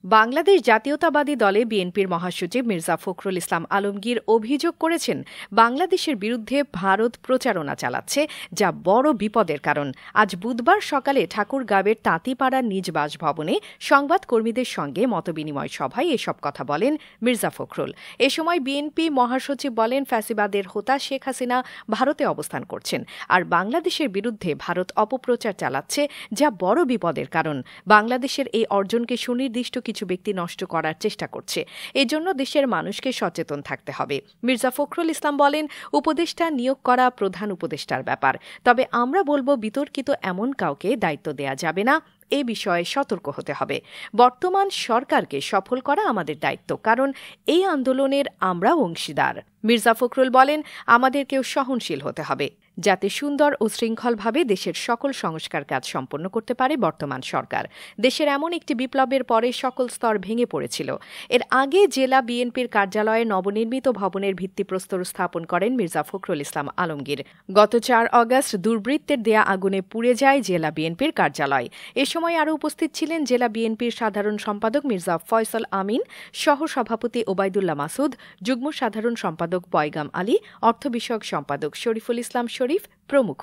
বাংলাদেশ জাতীয়তাবাদী দলে বিএনপির মহাসচিব মির্জা ফখরুল ইসলাম আলমগীর অভিযোগ করেছেন, বাংলাদেশের বিরুদ্ধে ভারত প্রচারণা চালাচ্ছে, যা বড় বিপদের কারণ। আজ বুধবার সকালে ঠাকুরগাঁওয়ের তাঁতিপাড়ার নিজ বাসভবনে সংবাদকর্মীদের সঙ্গে মতবিনিময় সভায় এসব কথা বলেন মির্জা ফখরুল। এ সময় বিএনপি মহাসচিব বলেন, ফ্যাসিবাদের হোতা শেখ হাসিনা ভারতে অবস্থান করছেন, আর বাংলাদেশের বিরুদ্ধে ভারত অপপ্রচার চালাচ্ছে, যা বড় বিপদের কারণ। বাংলাদেশের এই অর্জনকে সুনির্দিষ্ট কিছু ব্যক্তি নষ্ট করার চেষ্টা করছে। এজন্য দেশের মানুষকে সচেতন থাকতে হবে। মির্জা ফখরুল ইসলাম বলেন, উপদেষ্টা নিয়োগ করা প্রধান উপদেষ্টার ব্যাপার, তবে আমরা বলবো বিতর্কিত এমন কাউকে দায়িত্ব দেয়া যাবে না। এ বিষয়ে সতর্ক হতে হবে। বর্তমান সরকারকে সফল করা আমাদের দায়িত্ব, কারণ এই আন্দোলনের আমরাও অংশীদার। মির্জা ফখরুল বলেন, আমাদেরকেও সহনশীল হতে হবে, যাতে সুন্দর ও শৃঙ্খলভাবে দেশের সকল সংস্কার কাজ সম্পন্ন করতে পারে বর্তমান সরকার। দেশের এমন একটি বিপ্লবের পরে সকল স্তর ভেঙে পড়েছিল। এর আগে জেলা বিএনপির কার্যালয়ে নবনির্মিত ভবনের ভিত্তিপ্রস্তর স্থাপন করেন মির্জা ফখরুল ইসলাম আলমগীর। গত ৪ অগাস্ট দুর্বৃত্তের দেয়া আগুনে পুড়ে যায় জেলা বিএনপির কার্যালয়। এ সময় আরও উপস্থিত ছিলেন জেলা বিএনপির সাধারণ সম্পাদক মির্জা ফয়সল আমিন, সহ সভাপতি ওবায়দুল্লাহ মাসুদ, যুগ্ম সাধারণ সম্পাদক পয়গাম আলী, অর্থ বিষয়ক সম্পাদক শরীফুল ইসলাম শরীফ প্রমুখ।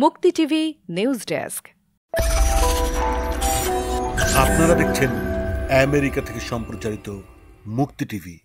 মুক্তি টিভি নিউজ ডেস্ক। আপনারা দেখছেন আমেরিকা থেকে সম্প্রচারিত মুক্তি টিভি।